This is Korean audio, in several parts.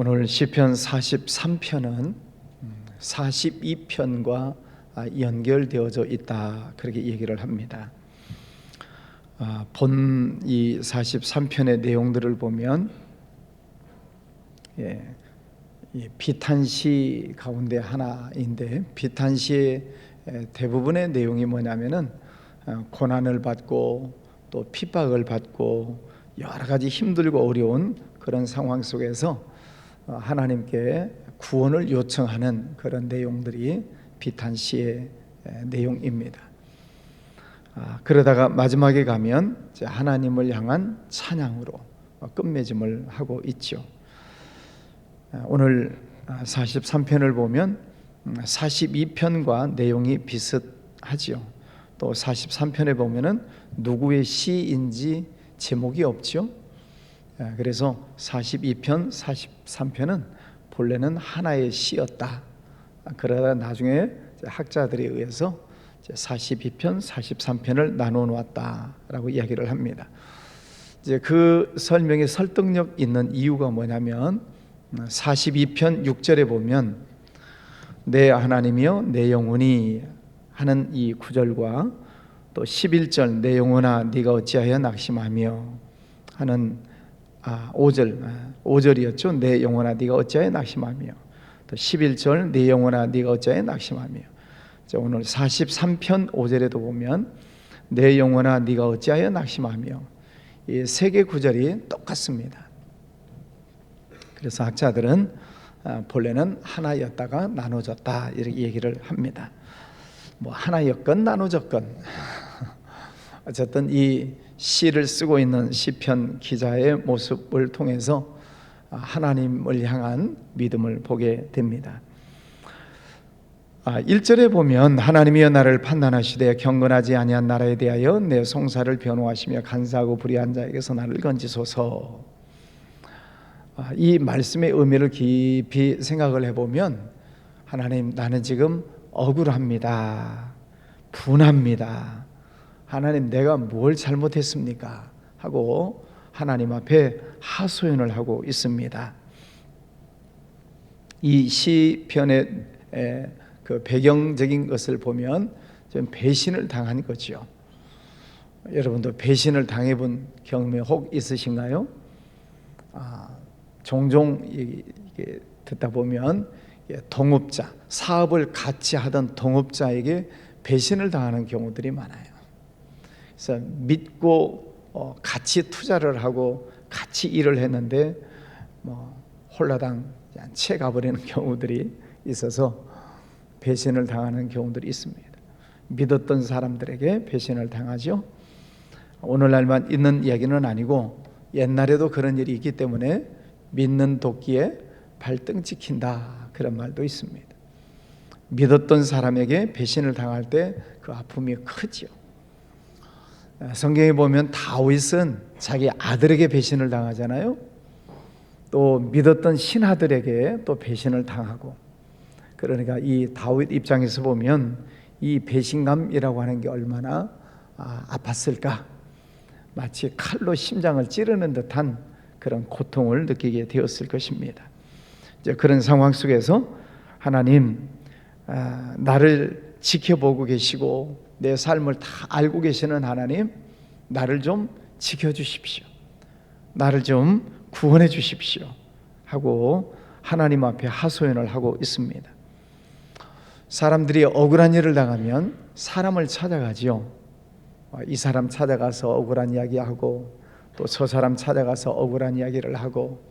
오늘 시편 43편은 42편과 연결되어져 있다, 그렇게 얘기를 합니다. 본 이 43편의 내용들을 보면 이 비탄시 가운데 하나인데, 비탄시의 대부분의 내용이 뭐냐면은 고난을 받고 또 핍박을 받고 여러 가지 힘들고 어려운 그런 상황 속에서 하나님께 구원을 요청하는 그런 내용들이 비탄시의 내용입니다. 그러다가 마지막에 가면 하나님을 향한 찬양으로 끝맺음을 하고 있죠. 오늘 43편을 보면 42편과 내용이 비슷하죠. 또 43편에 보면은 누구의 시인지 제목이 없죠. 그래서 42편, 43편은 본래는 하나의 시였다. 그러다 나중에 학자들에 의해서 42편, 43편을 나눠 놓았다라고 이야기를 합니다. 이제 그 설명에 설득력 있는 이유가 뭐냐면 42편 6절에 보면 내 하나님이여 내 영혼이 하는 이 구절과 또 11절 내 영혼아 네가 어찌하여 낙심하며 하는 5절이었죠. 내 영혼아 네가 어찌하여 낙심하며, 또 11절 내 영혼아 네가 어찌하여 낙심하며. 오늘 43편 5절에도 보면 내 영혼아 네가 어찌하여 낙심하며, 이 세 개 구절이 똑같습니다. 그래서 학자들은 본래는 하나였다가 나눠졌다, 이렇게 얘기를 합니다. 뭐 하나였건 나눠졌건 어쨌든 이 시를 쓰고 있는 시편 기자의 모습을 통해서 하나님을 향한 믿음을 보게 됩니다. 1절에 보면 하나님이여 나를 판단하시되 경건하지 아니한 나라에 대하여 내 송사를 변호하시며 간사하고 불의한 자에게서 나를 건지소서. 이 말씀의 의미를 깊이 생각을 해보면, 하나님 나는 지금 억울합니다, 분합니다, 하나님 내가 뭘 잘못했습니까? 하고 하나님 앞에 하소연을 하고 있습니다. 이 시편의 그 배경적인 것을 보면 좀 배신을 당한 거죠. 여러분도 배신을 당해본 경험이 혹 있으신가요? 종종 이게 듣다 보면 동업자, 사업을 같이 하던 동업자에게 배신을 당하는 경우들이 많아요. 그래서 믿고 같이 투자를 하고 같이 일을 했는데 홀라당 채 가버리는 경우들이 있어서 배신을 당하는 경우들이 있습니다. 믿었던 사람들에게 배신을 당하죠. 오늘날만 있는 이야기는 아니고 옛날에도 그런 일이 있기 때문에 믿는 도끼에 발등 찍힌다, 그런 말도 있습니다. 믿었던 사람에게 배신을 당할 때 그 아픔이 크죠. 성경에 보면 다윗은 자기 아들에게 배신을 당하잖아요. 또 믿었던 신하들에게 또 배신을 당하고, 그러니까 이 다윗 입장에서 보면 이 배신감이라고 하는 게 얼마나 아팠을까. 마치 칼로 심장을 찌르는 듯한 그런 고통을 느끼게 되었을 것입니다. 이제 그런 상황 속에서 하나님, 나를 지켜보고 계시고 내 삶을 다 알고 계시는 하나님, 나를 좀 지켜주십시오, 나를 좀 구원해 주십시오 하고 하나님 앞에 하소연을 하고 있습니다. 사람들이 억울한 일을 당하면 사람을 찾아가지요. 이 사람 찾아가서 억울한 이야기하고 또 저 사람 찾아가서 억울한 이야기를 하고,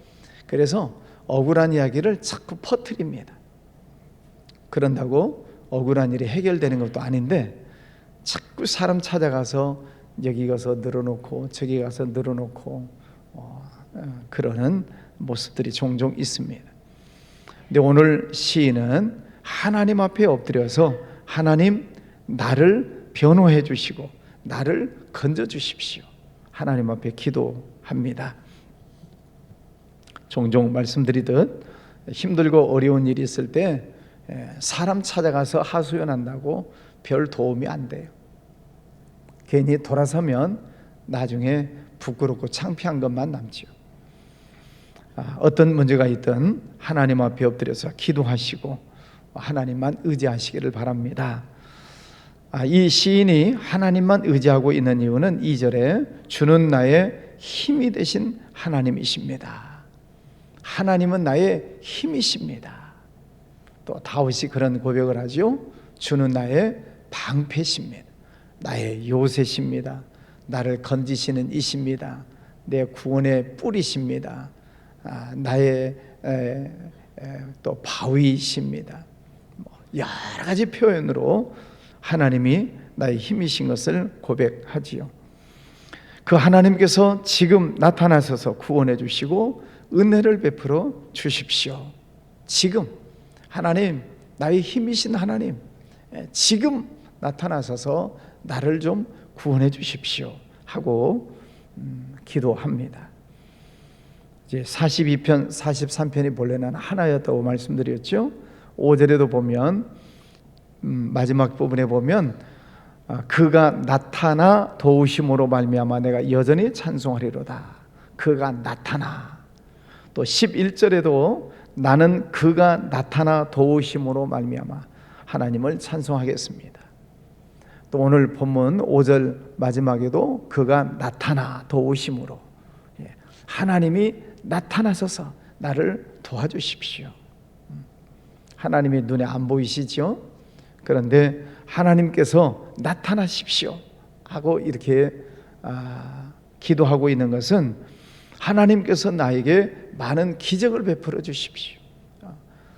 그래서 억울한 이야기를 자꾸 퍼뜨립니다. 그런다고 억울한 일이 해결되는 것도 아닌데 자꾸 사람 찾아가서 여기 가서 늘어놓고 저기 가서 늘어놓고 그러는 모습들이 종종 있습니다. 근데 오늘 시인은 하나님 앞에 엎드려서 하나님, 나를 변호해 주시고 나를 건져 주십시오, 하나님 앞에 기도합니다. 종종 말씀드리듯 힘들고 어려운 일이 있을 때 사람 찾아가서 하소연한다고 별 도움이 안 돼요. 괜히 돌아서면 나중에 부끄럽고 창피한 것만 남지요. 어떤 문제가 있든 하나님 앞에 엎드려서 기도하시고 하나님만 의지하시기를 바랍니다. 이 시인이 하나님만 의지하고 있는 이유는 2절에 주는 나의 힘이 되신 하나님이십니다. 하나님은 나의 힘이십니다. 또 다윗이 그런 고백을 하죠. 주는 나의 방패십니다. 나의 요새십니다. 나를 건지시는 이십니다. 내 구원의 뿌리십니다. 나의 또 바위이십니다. 여러 가지 표현으로 하나님이 나의 힘이신 것을 고백하지요. 그 하나님께서 지금 나타나셔서 구원해 주시고 은혜를 베풀어 주십시오. 지금 하나님, 나의 힘이신 하나님, 지금 나타나셔서 나를 좀 구원해 주십시오 하고 기도합니다. 이제 42편, 43편이 본래는 하나였다고 말씀드렸죠. 5절에도 보면 마지막 부분에 보면 그가 나타나 도우심으로 말미암아 내가 여전히 찬송하리로다. 그가 나타나. 또 11절에도 나는 그가 나타나 도우심으로 말미암아 하나님을 찬송하겠습니다. 또 오늘 본문 5절 마지막에도 그가 나타나 도우심으로, 하나님이 나타나셔서 나를 도와주십시오. 하나님이 눈에 안 보이시죠? 그런데 하나님께서 나타나십시오 하고 이렇게 기도하고 있는 것은 하나님께서 나에게 많은 기적을 베풀어 주십시오.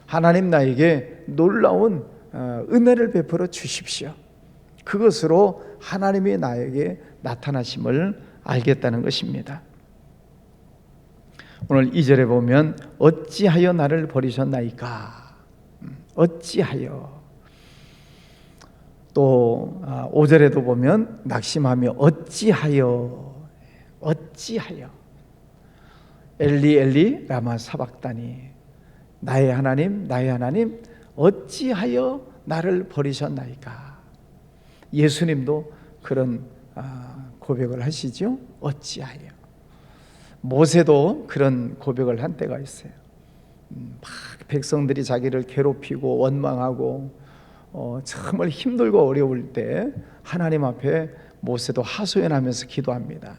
하나님 나에게 놀라운 은혜를 베풀어 주십시오. 그것으로 하나님이 나에게 나타나심을 알겠다는 것입니다. 오늘 2절에 보면 어찌하여 나를 버리셨나이까. 어찌하여. 또 5절에도 보면 낙심하며 어찌하여 엘리 엘리 라마 사박다니, 나의 하나님 어찌하여 나를 버리셨나이까. 예수님도 그런 고백을 하시죠. 어찌하여. 모세도 그런 고백을 한 때가 있어요. 막 백성들이 자기를 괴롭히고 원망하고 정말 힘들고 어려울 때 하나님 앞에 모세도 하소연하면서 기도합니다.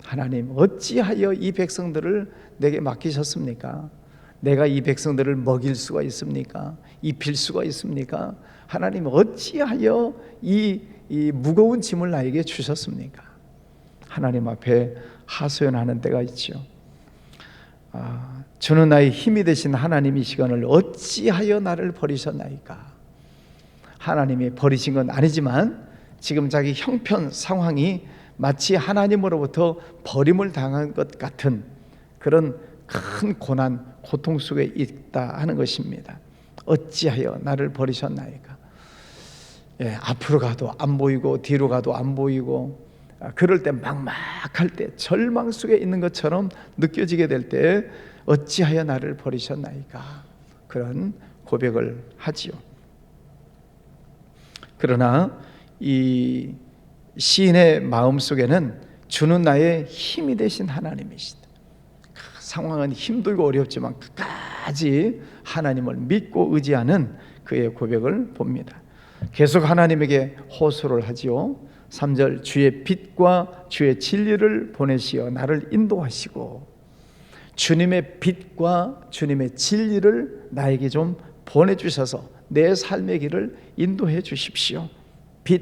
하나님, 어찌하여 이 백성들을 내게 맡기셨습니까? 내가 이 백성들을 먹일 수가 있습니까? 입힐 수가 있습니까? 하나님, 어찌하여 이 무거운 짐을 나에게 주셨습니까? 하나님 앞에 하소연하는 때가 있죠. 주는 나의 힘이 되신 하나님이시거늘 어찌하여 나를 버리셨나이까. 하나님이 버리신 건 아니지만 지금 자기 형편 상황이 마치 하나님으로부터 버림을 당한 것 같은 그런 큰 고난, 고통 속에 있다 하는 것입니다. 어찌하여 나를 버리셨나이까. 앞으로 가도 안 보이고 뒤로 가도 안 보이고, 그럴 때 막막할 때 절망 속에 있는 것처럼 느껴지게 될 때 어찌하여 나를 버리셨나이까. 그런 고백을 하지요. 그러나 이 시인의 마음속에는 주는 나의 힘이 되신 하나님이시다. 상황은 힘들고 어렵지만 끝까지 하나님을 믿고 의지하는 그의 고백을 봅니다. 계속 하나님에게 호소를 하지요. 3절 주의 빛과 주의 진리를 보내시어 나를 인도하시고, 주님의 빛과 주님의 진리를 나에게 좀 보내주셔서 내 삶의 길을 인도해 주십시오. 빛,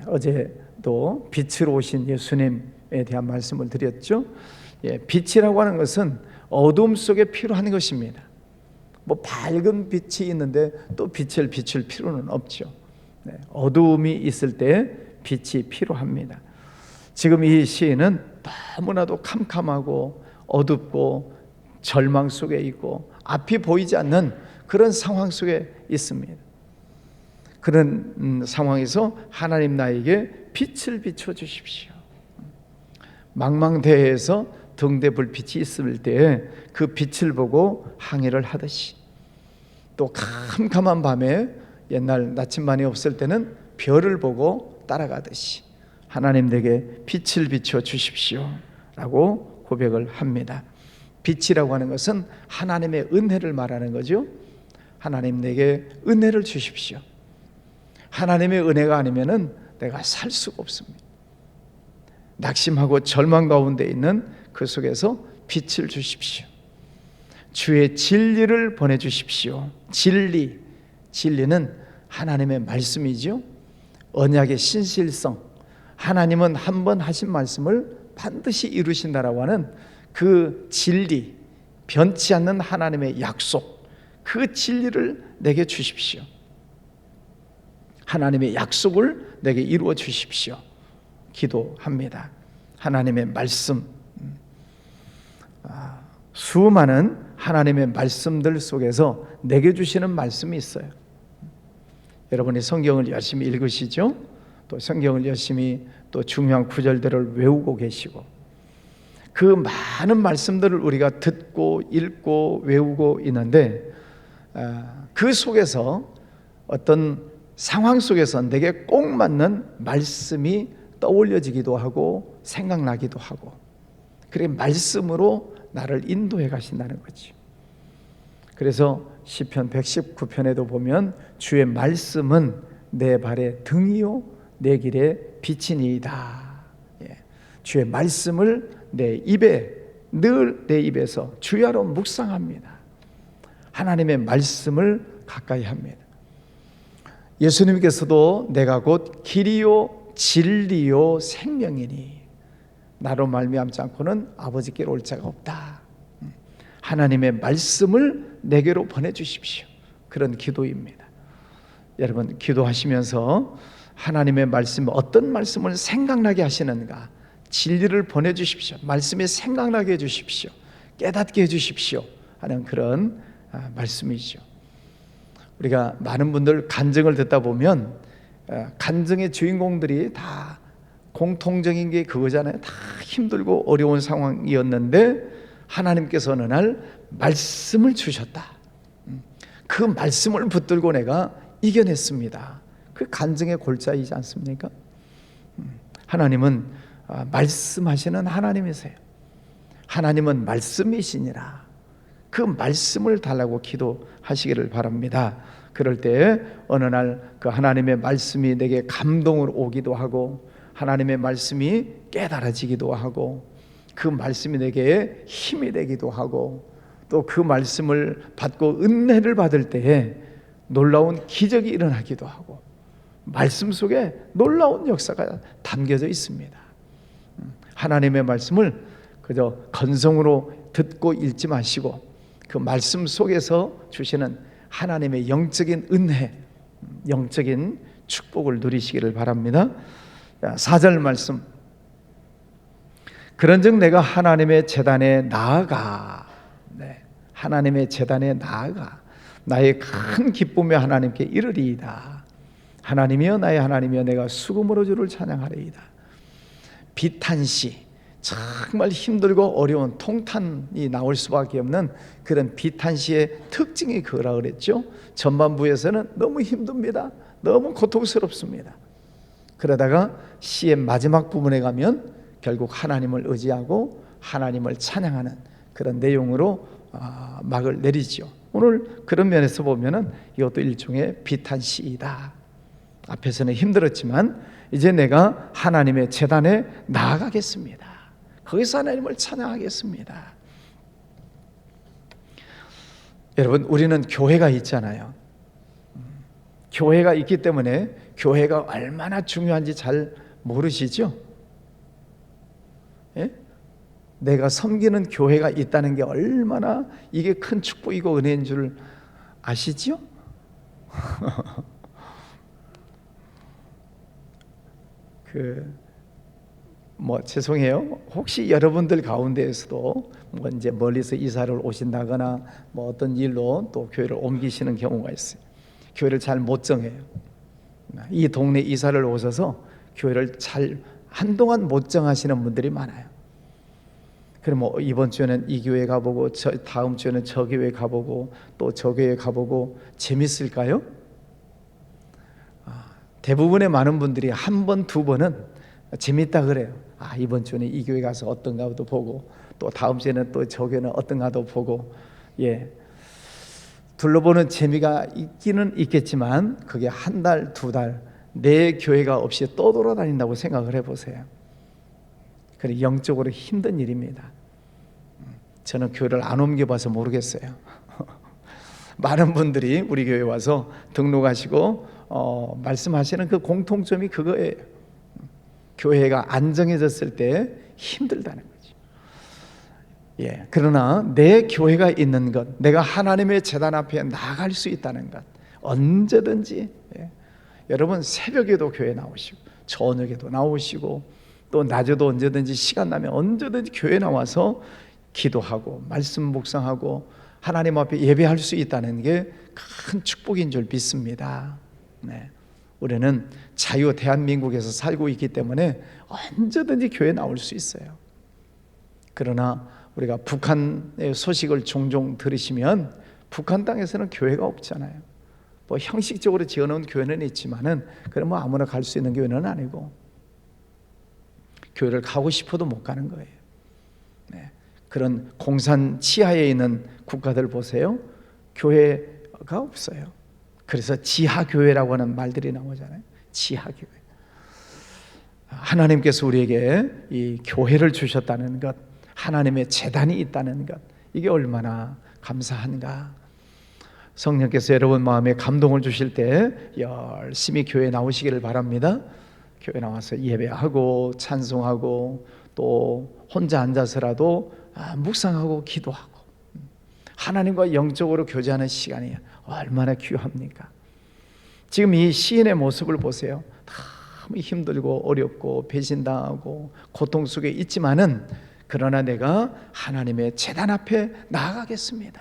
어제도 빛으로 오신 예수님에 대한 말씀을 드렸죠. 빛이라고 하는 것은 어둠 속에 필요한 것입니다. 뭐 밝은 빛이 있는데 또 빛을 비출 필요는 없죠. 어두움이 있을 때 빛이 필요합니다. 지금 이 시인은 너무나도 캄캄하고 어둡고 절망 속에 있고 앞이 보이지 않는 그런 상황 속에 있습니다. 그런 상황에서 하나님 나에게 빛을 비춰 주십시오. 망망대해에서 등대 불빛이 있을 때 그 빛을 보고 항해를 하듯이, 또 캄캄한 밤에 옛날 나침반이 없을 때는 별을 보고 따라가듯이 하나님 내게 빛을 비춰 주십시오 라고 고백을 합니다. 빛이라고 하는 것은 하나님의 은혜를 말하는 거죠. 하나님 내게 은혜를 주십시오. 하나님의 은혜가 아니면은 내가 살 수가 없습니다. 낙심하고 절망 가운데 있는 그 속에서 빛을 주십시오. 주의 진리를 보내주십시오. 진리는 하나님의 말씀이죠. 언약의 신실성, 하나님은 한 번 하신 말씀을 반드시 이루신다라고 하는 그 진리, 변치 않는 하나님의 약속, 그 진리를 내게 주십시오. 하나님의 약속을 내게 이루어 주십시오. 기도합니다. 하나님의 말씀, 수많은 하나님의 말씀들 속에서 내게 주시는 말씀이 있어요. 여러분이 성경을 열심히 읽으시죠? 또 성경을 열심히 또 중요한 구절들을 외우고 계시고, 그 많은 말씀들을 우리가 듣고 읽고 외우고 있는데, 그 속에서 어떤 상황 속에서 내게 꼭 맞는 말씀이 떠올려지기도 하고 생각나기도 하고, 그래 말씀으로 나를 인도해 가신다는 거지. 그래서 시편 119편에도 보면 주의 말씀은 내 발의 등이요 내 길의 빛이니이다. 주의 말씀을 내 입에, 늘 내 입에서 주야로 묵상합니다. 하나님의 말씀을 가까이 합니다. 예수님께서도 내가 곧 길이요 진리요 생명이니 나로 말미암지 않고는 아버지께로 올 자가 없다. 하나님의 말씀을 내게로 보내주십시오. 그런 기도입니다. 여러분 기도하시면서 하나님의 말씀, 어떤 말씀을 생각나게 하시는가, 진리를 보내주십시오. 말씀이 생각나게 해주십시오. 깨닫게 해주십시오 하는 그런 말씀이죠. 우리가 많은 분들 간증을 듣다 보면 간증의 주인공들이 다 공통적인 게 그거잖아요. 다 힘들고 어려운 상황이었는데 하나님께서 어느 날 말씀을 주셨다. 그 말씀을 붙들고 내가 이겨냈습니다. 그 간증의 골자이지 않습니까? 하나님은 말씀하시는 하나님이세요. 하나님은 말씀이시니라. 그 말씀을 달라고 기도하시기를 바랍니다. 그럴 때 어느 날 그 하나님의 말씀이 내게 감동으로 오기도 하고, 하나님의 말씀이 깨달아지기도 하고, 그 말씀이 내게 힘이 되기도 하고, 또 그 말씀을 받고 은혜를 받을 때에 놀라운 기적이 일어나기도 하고, 말씀 속에 놀라운 역사가 담겨져 있습니다. 하나님의 말씀을 그저 건성으로 듣고 읽지 마시고 그 말씀 속에서 주시는 하나님의 영적인 은혜, 영적인 축복을 누리시기를 바랍니다. 4절 말씀, 그런즉 내가 하나님의 제단에 나아가, 하나님의 제단에 나아가 나의 큰 기쁨에 하나님께 이르리이다. 하나님이여 나의 하나님이여 내가 수금으로 주를 찬양하리이다. 비탄시, 정말 힘들고 어려운 통탄이 나올 수밖에 없는 그런 비탄시의 특징이 그거라 그랬죠. 전반부에서는 너무 힘듭니다. 너무 고통스럽습니다. 그러다가 시의 마지막 부분에 가면 결국 하나님을 의지하고 하나님을 찬양하는 그런 내용으로 막을 내리죠. 오늘 그런 면에서 보면은 이것도 일종의 비탄시이다. 앞에서는 힘들었지만 이제 내가 하나님의 제단에 나아가겠습니다. 거기서 하나님을 찬양하겠습니다. 여러분, 우리는 교회가 있잖아요. 교회가 있기 때문에 교회가 얼마나 중요한지 잘 모르시죠? 예? 내가 섬기는 교회가 있다는 게 얼마나 이게 큰 축복이고 은혜인 줄 아시죠? 죄송해요. 혹시 여러분들 가운데에서도 이제 멀리서 이사를 오신다거나 어떤 일로 또 교회를 옮기시는 경우가 있어요. 교회를 잘 못 정해요. 이 동네 이사를 오셔서 교회를 잘 한동안 못 정하시는 분들이 많아요. 그럼 이번 주에는 이 교회 가보고 다음 주에는 저 교회 가보고 또 저 교회 가보고 재밌을까요? 대부분의 많은 분들이 한 번, 두 번은 재밌다 그래요. 이번 주에는 이 교회 가서 어떤가도 보고 또 다음 주에는 또 저 교회는 어떤가도 보고, 둘러보는 재미가 있기는 있겠지만 그게 한 달, 두 달 내 교회가 없이 떠돌아다닌다고 생각을 해보세요. 그래 영적으로 힘든 일입니다. 저는 교회를 안 옮겨봐서 모르겠어요. 많은 분들이 우리 교회 와서 등록하시고 말씀하시는 그 공통점이 그거예요. 교회가 안정해졌을 때 힘들다는 거죠. 그러나 내 교회가 있는 것, 내가 하나님의 제단 앞에 나갈 수 있다는 것, 언제든지 여러분 새벽에도 교회 나오시고 저녁에도 나오시고 또 낮에도 언제든지 시간 나면 언제든지 교회 나와서 기도하고 말씀 묵상하고 하나님 앞에 예배할 수 있다는 게 큰 축복인 줄 믿습니다. 우리는 자유 대한민국에서 살고 있기 때문에 언제든지 교회 나올 수 있어요. 그러나 우리가 북한의 소식을 종종 들으시면 북한 땅에서는 교회가 없잖아요. 뭐 형식적으로 지어놓은 교회는 있지만은 그럼 뭐 아무나 갈 수 있는 교회는 아니고 교회를 가고 싶어도 못 가는 거예요. 그런 공산 치하에 있는 국가들 보세요. 교회가 없어요. 그래서 지하교회라고 하는 말들이 나오잖아요. 지하교회. 하나님께서 우리에게 이 교회를 주셨다는 것, 하나님의 제단이 있다는 것, 이게 얼마나 감사한가. 성령께서 여러분 마음에 감동을 주실 때 열심히 교회 나오시기를 바랍니다. 교회 나와서 예배하고 찬송하고 또 혼자 앉아서라도 묵상하고 기도하고 하나님과 영적으로 교제하는 시간이 얼마나 귀합니까? 지금 이 시인의 모습을 보세요. 너무 힘들고 어렵고 배신당하고 고통 속에 있지만은 그러나 내가 하나님의 제단 앞에 나아가겠습니다.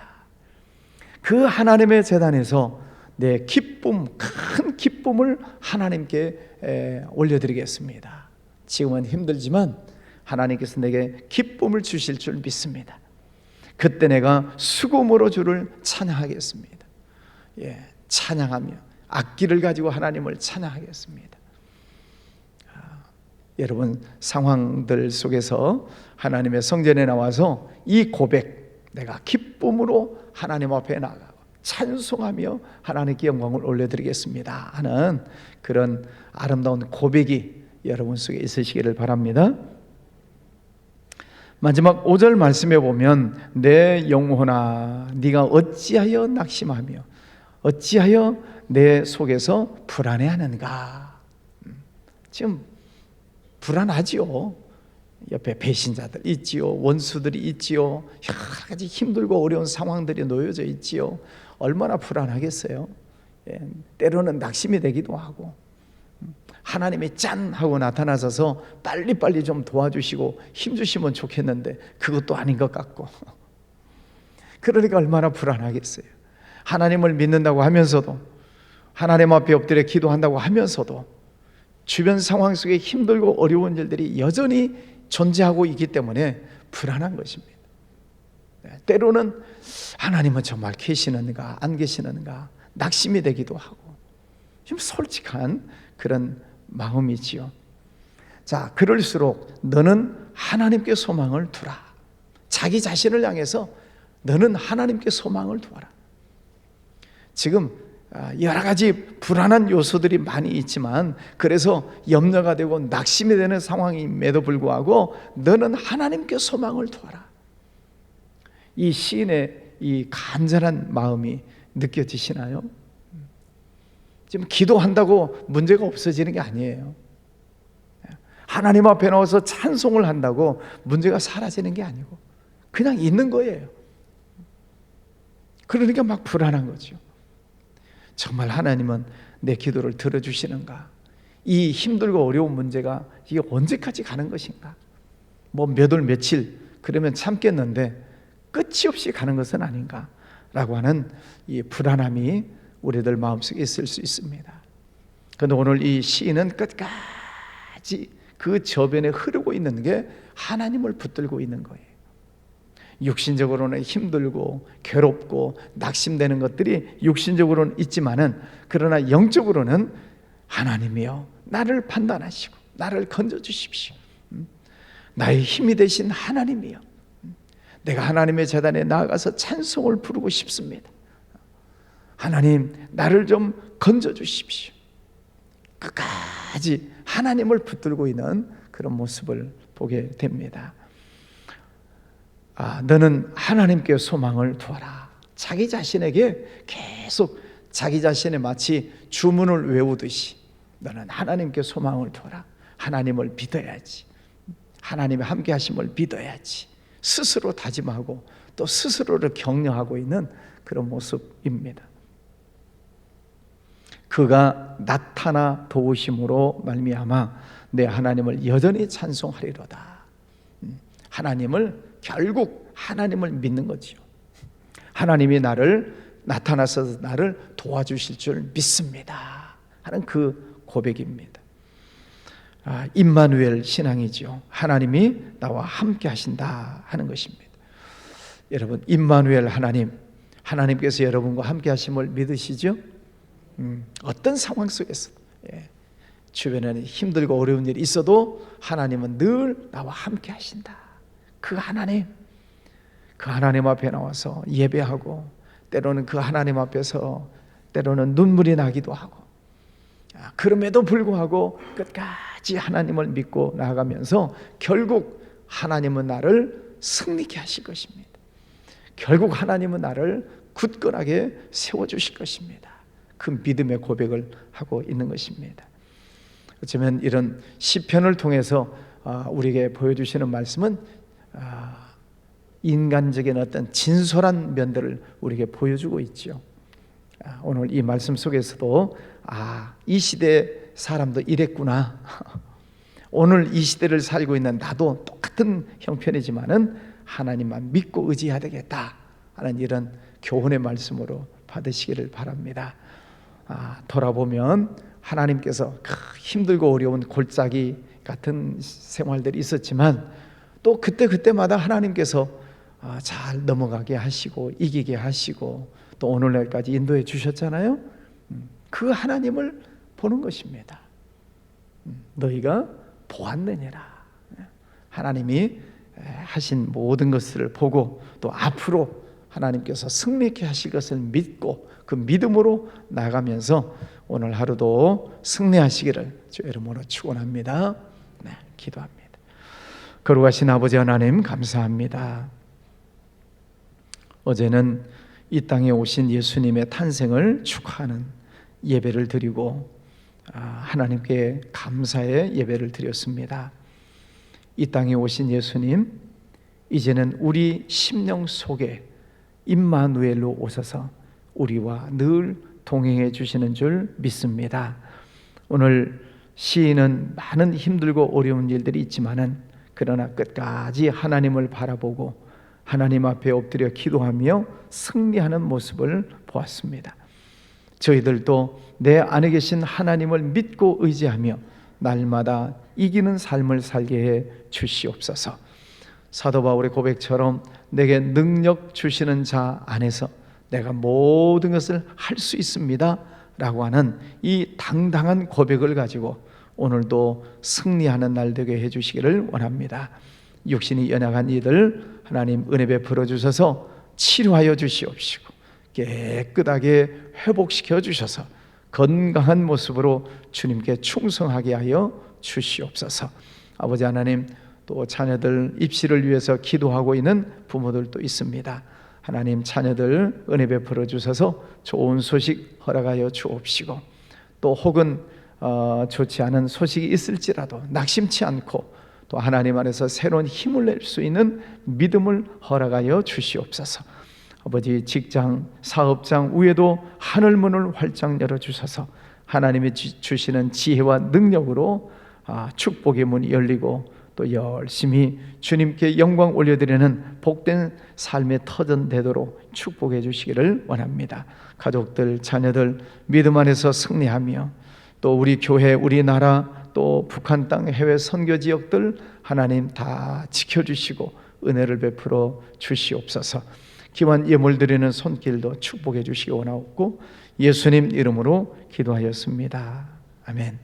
그 하나님의 제단에서 내 기쁨, 큰 기쁨을 하나님께 올려드리겠습니다. 지금은 힘들지만 하나님께서 내게 기쁨을 주실 줄 믿습니다. 그때 내가 수금으로 주를 찬양하겠습니다. 찬양하며 악기를 가지고 하나님을 찬양하겠습니다. 여러분 상황들 속에서 하나님의 성전에 나와서 이 고백, 내가 기쁨으로 하나님 앞에 나가고 찬송하며 하나님께 영광을 올려드리겠습니다 하는 그런 아름다운 고백이 여러분 속에 있으시기를 바랍니다. 마지막 5절 말씀에 보면 내 영혼아 네가 어찌하여 낙심하며 어찌하여 내 속에서 불안해하는가. 지금 불안하지요. 옆에 배신자들 있지요, 원수들이 있지요, 여러 가지 힘들고 어려운 상황들이 놓여져 있지요. 얼마나 불안하겠어요. 때로는 낙심이 되기도 하고 하나님이 짠 하고 나타나셔서 빨리빨리 좀 도와주시고 힘주시면 좋겠는데 그것도 아닌 것 같고 그러니까 얼마나 불안하겠어요. 하나님을 믿는다고 하면서도 하나님 앞에 엎드려 기도한다고 하면서도 주변 상황 속에 힘들고 어려운 일들이 여전히 존재하고 있기 때문에 불안한 것입니다. 때로는 하나님은 정말 계시는가 안 계시는가 낙심이 되기도 하고 좀 솔직한 그런 마음이지요. 자, 그럴수록 너는 하나님께 소망을 두라. 자기 자신을 향해서 너는 하나님께 소망을 두어라. 지금 여러 가지 불안한 요소들이 많이 있지만 그래서 염려가 되고 낙심이 되는 상황임에도 불구하고 너는 하나님께 소망을 두어라. 이 시인의 이 간절한 마음이 느껴지시나요? 지금 기도한다고 문제가 없어지는 게 아니에요. 하나님 앞에 나와서 찬송을 한다고 문제가 사라지는 게 아니고 그냥 있는 거예요. 그러니까 막 불안한 거죠. 정말 하나님은 내 기도를 들어주시는가? 이 힘들고 어려운 문제가 이게 언제까지 가는 것인가? 뭐 몇 월 며칠 그러면 참겠는데 끝이 없이 가는 것은 아닌가? 라고 하는 이 불안함이 우리들 마음속에 있을 수 있습니다. 그런데 오늘 이 시인은 끝까지 그 저변에 흐르고 있는 게 하나님을 붙들고 있는 거예요. 육신적으로는 힘들고 괴롭고 낙심되는 것들이 육신적으로는 있지만은 그러나 영적으로는 하나님이여 나를 판단하시고 나를 건져주십시오. 나의 힘이 되신 하나님이여 내가 하나님의 제단에 나아가서 찬송을 부르고 싶습니다. 하나님, 나를 좀 건져 주십시오. 끝까지 하나님을 붙들고 있는 그런 모습을 보게 됩니다. 너는 하나님께 소망을 두어라. 자기 자신에게 계속 자기 자신에 마치 주문을 외우듯이 너는 하나님께 소망을 두어라. 하나님을 믿어야지. 하나님의 함께 하심을 믿어야지. 스스로 다짐하고 또 스스로를 격려하고 있는 그런 모습입니다. 그가 나타나 도우심으로 말미암아 내 하나님을 여전히 찬송하리로다. 결국 하나님을 믿는 거지요. 하나님이 나타나서 나를 도와주실 줄 믿습니다 하는 그 고백입니다. 임마누엘 신앙이죠. 하나님이 나와 함께 하신다 하는 것입니다. 여러분, 임마누엘 하나님께서 여러분과 함께 하심을 믿으시죠? 어떤 상황 속에서 주변에는 힘들고 어려운 일이 있어도 하나님은 늘 나와 함께 하신다. 그 하나님 앞에 나와서 예배하고 때로는 그 하나님 앞에서 때로는 눈물이 나기도 하고, 그럼에도 불구하고 끝까지 하나님을 믿고 나아가면서 결국 하나님은 나를 승리케 하실 것입니다. 결국 하나님은 나를 굳건하게 세워주실 것입니다. 그 믿음의 고백을 하고 있는 것입니다. 어쩌면 이런 시편을 통해서 우리에게 보여주시는 말씀은 인간적인 어떤 진솔한 면들을 우리에게 보여주고 있죠. 오늘 이 말씀 속에서도 이 시대 사람도 이랬구나. 오늘 이 시대를 살고 있는 나도 똑같은 형편이지만은 하나님만 믿고 의지해야 되겠다 하는 이런 교훈의 말씀으로 받으시기를 바랍니다. 돌아보면 하나님께서 힘들고 어려운 골짜기 같은 생활들이 있었지만 또 그때마다 하나님께서 잘 넘어가게 하시고 이기게 하시고 또 오늘날까지 인도해 주셨잖아요. 그 하나님을 보는 것입니다. 너희가 보았느니라. 하나님이 하신 모든 것을 보고 또 앞으로 하나님께서 승리케 하실 것을 믿고 그 믿음으로 나가면서 오늘 하루도 승리하시기를 주의 이름으로 축원합니다. 기도합니다. 거룩하신 아버지 하나님, 감사합니다. 어제는 이 땅에 오신 예수님의 탄생을 축하하는 예배를 드리고 하나님께 감사의 예배를 드렸습니다. 이 땅에 오신 예수님, 이제는 우리 심령 속에 임마누엘로 오셔서 우리와 늘 동행해 주시는 줄 믿습니다. 오늘 시인은 많은 힘들고 어려운 일들이 있지만은 그러나 끝까지 하나님을 바라보고 하나님 앞에 엎드려 기도하며 승리하는 모습을 보았습니다. 저희들도 내 안에 계신 하나님을 믿고 의지하며 날마다 이기는 삶을 살게 해 주시옵소서. 사도 바울의 고백처럼 내게 능력 주시는 자 안에서 내가 모든 것을 할 수 있습니다 라고 하는 이 당당한 고백을 가지고 오늘도 승리하는 날 되게 해주시기를 원합니다. 육신이 연약한 이들 하나님 은혜 베풀어 주셔서 치료하여 주시옵시고 깨끗하게 회복시켜 주셔서 건강한 모습으로 주님께 충성하게 하여 주시옵소서. 아버지 하나님, 또 자녀들 입시를 위해서 기도하고 있는 부모들도 있습니다. 하나님, 자녀들 은혜 베풀어 주셔서 좋은 소식 허락하여 주옵시고 또 혹은 좋지 않은 소식이 있을지라도 낙심치 않고 또 하나님 안에서 새로운 힘을 낼 수 있는 믿음을 허락하여 주시옵소서. 아버지, 직장, 사업장 위에도 하늘문을 활짝 열어주셔서 하나님이 주시는 지혜와 능력으로 축복의 문이 열리고 또 열심히 주님께 영광 올려드리는 복된 삶의 터전 되도록 축복해 주시기를 원합니다. 가족들, 자녀들 믿음 안에서 승리하며 또 우리 교회, 우리나라, 또 북한 땅 해외 선교 지역들 하나님 다 지켜주시고 은혜를 베풀어 주시옵소서. 기만 예물 드리는 손길도 축복해 주시기 원하옵고 예수님 이름으로 기도하였습니다. 아멘.